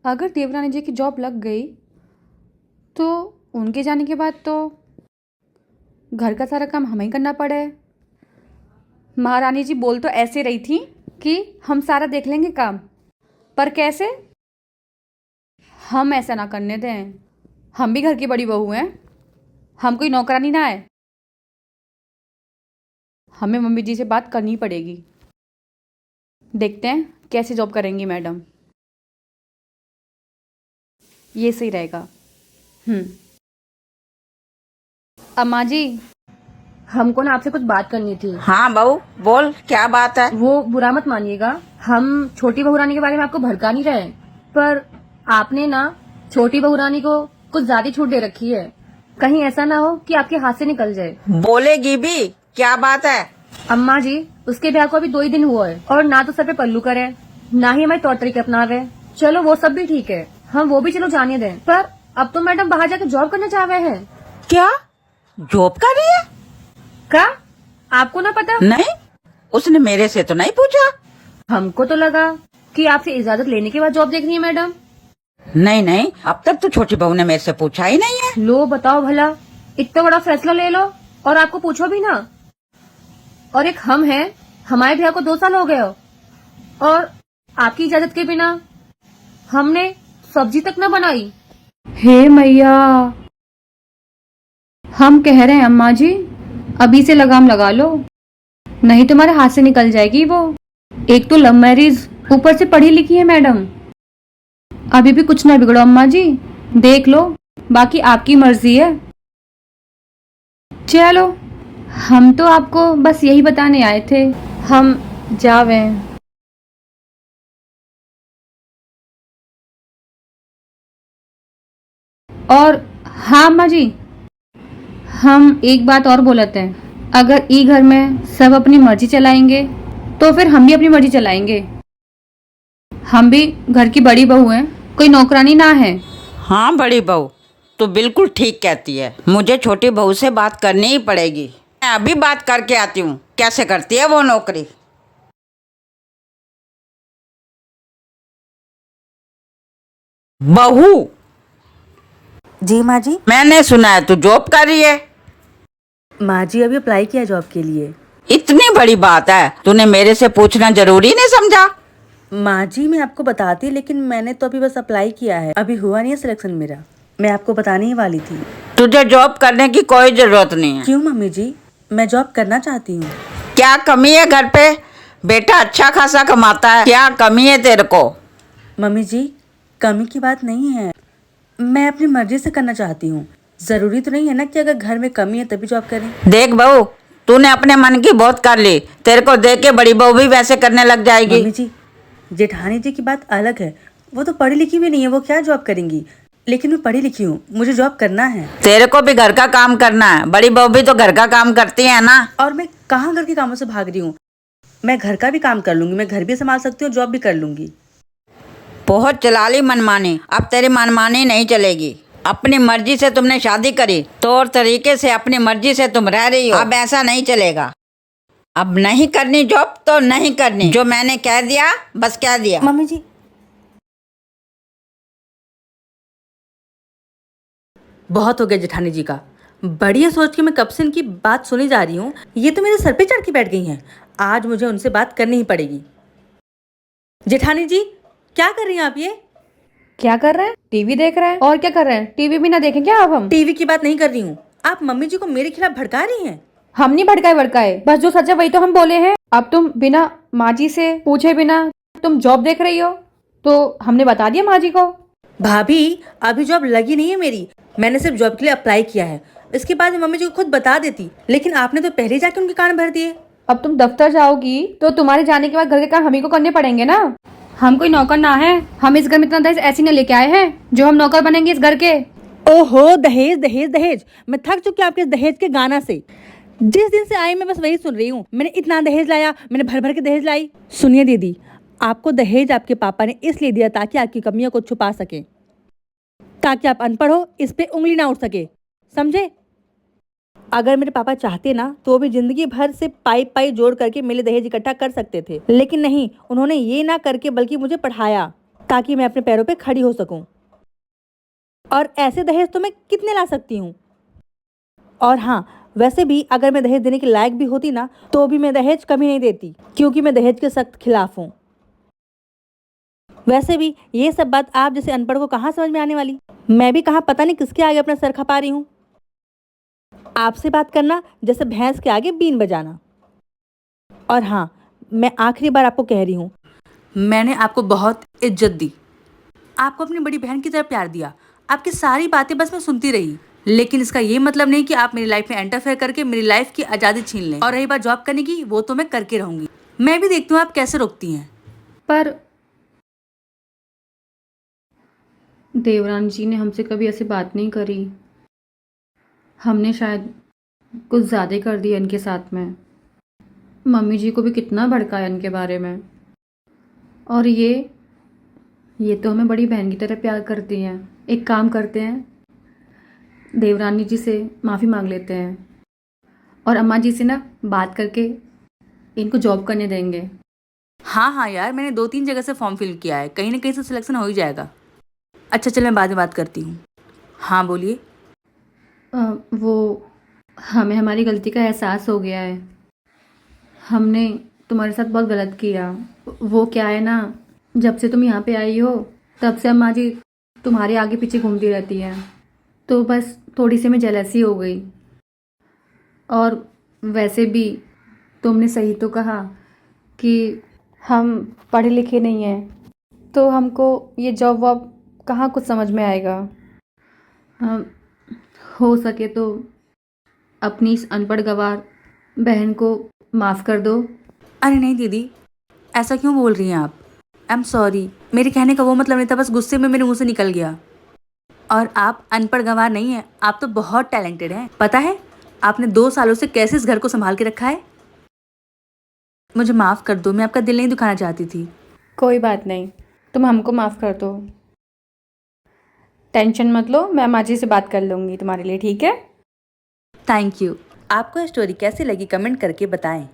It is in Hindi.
अगर देवरानी जी की जॉब लग गई तो उनके जाने के बाद तो घर का सारा काम हमें ही करना पड़े। महारानी जी बोल तो ऐसे रही थी कि हम सारा देख लेंगे काम, पर कैसे? हम ऐसा ना करने दें। हम भी घर की बड़ी बहू हैं, हम कोई नौकरानी ना है। हमें मम्मी जी से बात करनी पड़ेगी। देखते हैं कैसे जॉब करेंगी मैडम। ये सही रहेगा। अम्मा जी, हमको ना आपसे कुछ बात करनी थी। हाँ बहू बोल, क्या बात है? वो बुरा मत मानिएगा, हम छोटी बहू रानी के बारे में आपको भड़का नहीं रहे, पर आपने ना छोटी बहू रानी को कुछ ज्यादा छूट दे रखी है। कहीं ऐसा ना हो कि आपके हाथ से निकल जाए। बोलेगी भी, क्या बात है? अम्मा जी, उसके ब्याह को अभी 2 ही दिन हुआ है और ना तो सर पे पल्लू करे, ना ही हमारे तौर तरीके अपनावे। चलो वो सब भी ठीक है, हम वो भी चलो जाने दें, पर अब तो मैडम बाहर जाकर जॉब करना चाह रहे हैं। क्या जॉब कर रही है? क्या आपको ना पता? नहीं, उसने मेरे से तो नहीं पूछा। हमको तो लगा कि आपसे इजाजत लेने के बाद जॉब देख रही है मैडम। नहीं नहीं, अब तक तो छोटी बहू ने मेरे से पूछा ही नहीं है। लो बताओ भला, इतना बड़ा फैसला ले लो और आपको पूछो भी ना। और एक हम हैं, हमारे ब्याह को 2 साल हो गए हो और आपकी इजाजत के बिना हमने सब्जी तक न बनाई। हे मैया, हम कह रहे हैं अम्मा जी, अभी से लगाम लगा लो, नहीं तुम्हारे हाथ से निकल जाएगी वो। एक तो लव मैरिज, ऊपर से पढ़ी लिखी है मैडम। अभी भी कुछ ना बिगड़ो अम्मा जी, देख लो, बाकी आपकी मर्जी है। चलो, हम तो आपको बस यही बताने आए थे, हम जावे। और हाँ अम्मा जी, हम एक बात और बोलते हैं, अगर ई घर में सब अपनी मर्जी चलाएंगे तो फिर हम भी अपनी मर्जी चलाएंगे। हम भी घर की बड़ी बहू हैं, कोई नौकरानी ना है। हाँ बड़ी बहू तो बिल्कुल ठीक कहती है, मुझे छोटी बहू से बात करनी ही पड़ेगी। मैं अभी बात करके आती हूँ, कैसे करती है वो नौकरी। बहू, जी माँ जी। मैंने सुना है तू जॉब कर रही है। माँ जी अभी अप्लाई किया जॉब के लिए। इतनी बड़ी बात है, तूने मेरे से पूछना जरूरी नहीं समझा? माँ जी मैं आपको बताती, लेकिन मैंने तो अभी बस अप्लाई किया है, अभी हुआ नहीं है सिलेक्शन मेरा। मैं आपको बताने ही वाली थी। तुझे जॉब करने की कोई जरूरत नहीं है। क्यों मम्मी जी, मैं जॉब करना चाहती हूँ। क्या कमी है घर पे? बेटा अच्छा खासा कमाता है, क्या कमी है तेरे को? मम्मी जी कमी की बात नहीं है, मैं अपनी मर्जी से करना चाहती हूँ। जरूरी तो नहीं है ना कि अगर घर में कमी है तभी जॉब करें। देख बहू, तूने अपने मन की बहुत कर ली, तेरे को देख के बड़ी बहू भी वैसे करने लग जाएगी। मम्मी जी जेठानी जी की बात अलग है, वो तो पढ़ी लिखी भी नहीं है, वो क्या जॉब करेंगी। लेकिन मैं पढ़ी लिखी हूँ, मुझे जॉब करना है। तेरे को भी घर का काम करना है, बड़ी बहू भी तो घर का काम करती है ना। और मैं कहाँ घर के कामों से भाग रही हूँ, मैं घर का भी काम कर लूंगी, मैं घर भी संभाल सकती हूँ, जॉब भी कर लूंगी। बहुत चला ली मनमानी, अब तेरी मनमानी नहीं चलेगी। अपनी मर्जी से तुमने शादी करी, तौर तरीके से अपनी मर्जी से तुम रह रही हो, अब ऐसा नहीं चलेगा। अब नहीं करनी जॉब तो नहीं करनी, जो मैंने कह दिया बस कह दिया। मम्मी जी बहुत हो गया जेठानी जी का, बढ़िया सोच के मैं कब से इनकी बात सुनी जा रही हूँ, ये तो मेरे सर पे चढ़ के बैठ गई हैं। आज मुझे उनसे बात करनी ही पड़ेगी। जेठानी जी क्या कर रही हैं आप? ये क्या कर रहे हैं? टीवी देख रहे हैं। और क्या कर रहे हैं? टीवी भी ना देखें क्या अब हम? टीवी की बात नहीं कर रही हूँ, आप मम्मी जी को मेरे खिलाफ भड़का रही हैं। हम नहीं भड़काए भड़काए, बस जो सच है वही तो हम बोले हैं। अब तुम बिना माँ जी से पूछे बिना तुम जॉब देख रही हो, तो हमने बता दिया माँ जी को। भाभी अभी जॉब लगी नहीं है मेरी, मैंने सिर्फ जॉब के लिए अप्लाई किया है। इसके बाद मम्मी जी को खुद बता देती, लेकिन आपने तो पहले जाके उनके कान भर दिए। अब तुम दफ्तर जाओगी तो तुम्हारे जाने के बाद घर के काम हम ही को करने पड़ेंगे ना। हम कोई नौकर ना है, हम इस घर में इतना दहेज ऐसे न लेके आए हैं जो हम नौकर बनेंगे इस घर के। ओहो दहेज दहेज दहेज, मैं थक चुकी हूँ आपके इस दहेज के गाना से। जिस दिन से आई मैं बस वही सुन रही हूँ, मैंने इतना दहेज लाया, मैंने भर भर के दहेज लाई। सुनिए दीदी, आपको दहेज आपके पापा ने इसलिए दिया ताकि आपकी कमियों को छुपा सके, ताकि आप अनपढ़ हो, इस पे उंगली ना उठ सके, समझे? अगर मेरे पापा चाहते ना तो वो भी जिंदगी भर से पाई पाई जोड़ करके मेरे दहेज इकट्ठा कर सकते थे, लेकिन नहीं, उन्होंने ये ना करके बल्कि मुझे पढ़ाया। ताकि मैं अपने पैरों पे खड़ी हो सकूं। और ऐसे दहेज तो मैं कितने ला सकती हूँ। और हाँ, वैसे भी अगर मैं दहेज देने के लायक भी होती ना, तो भी मैं दहेज कभी नहीं देती, क्योंकि मैं दहेज के सख्त खिलाफ हूँ। वैसे भी ये सब बात आप जैसे अनपढ़ को कहाँ समझ में आने वाली। मैं भी कहाँ पता नहीं किसके आगे अपना सर खपा रही हूँ। आपसे बात करना जैसे भैंस के आगे बीन बजाना। और हाँ, मैं आखिरी बार आपको कह रही हूँ, मैंने आपको बहुत इज्जत दी, आपको अपनी बड़ी बहन की तरह प्यार दिया, आपकी सारी बातें बस मैं सुनती रही, लेकिन इसका ये मतलब नहीं कि आप मेरी लाइफ में इंटरफेयर करके मेरी लाइफ की आज़ादी छीन लें। और रही बात जॉब करने की, वो तो मैं करके रहूंगी। मैं भी देखती हूँ आप कैसे रोकती हैं। पर देवरानी जी ने हमसे कभी ऐसी बात नहीं करी। हमने शायद कुछ ज़्यादा कर दिया इनके साथ में। मम्मी जी को भी कितना भड़काया इनके बारे में। और ये तो हमें बड़ी बहन की तरह प्यार करती हैं। एक काम करते हैं, देवरानी जी से माफ़ी मांग लेते हैं और अम्मा जी से ना बात करके इनको जॉब करने देंगे। हाँ हाँ यार, मैंने 2-3 जगह से फॉर्म फिल किया है, कहीं ना कहीं से सिलेक्शन हो ही जाएगा। अच्छा चल, मैं बाद में बात करती हूँ। हाँ बोलिए। वो हमें हमारी गलती का एहसास हो गया है। हमने तुम्हारे साथ बहुत गलत किया। वो क्या है ना, जब से तुम यहाँ पे आई हो तब से अम्मा जी तुम्हारे आगे पीछे घूमती रहती है, तो बस थोड़ी सी में जेलसी हो गई। और वैसे भी तुमने सही तो कहा कि हम पढ़े लिखे नहीं हैं, तो हमको ये जॉब वॉब कहाँ कुछ समझ में आएगा। हो सके तो अपनी इस अनपढ़ गवार बहन को माफ़ कर दो। अरे नहीं दीदी, ऐसा क्यों बोल रही हैं आप? आई एम सॉरी, मेरे कहने का वो मतलब नहीं था, बस गुस्से में मेरे मुंह से निकल गया। और आप अनपढ़ गंवार नहीं हैं, आप तो बहुत टैलेंटेड हैं। पता है आपने 2 सालों से कैसे इस घर को संभाल के रखा है। मुझे माफ़ कर दो, मैं आपका दिल नहीं दुखाना चाहती थी। कोई बात नहीं, तुम हमको माफ़ कर दो। टेंशन मत लो, मैं अम्मा जी से बात कर लूँगी तुम्हारे लिए, ठीक है? Thank you. आपको ये स्टोरी कैसी लगी कमेंट करके बताएं।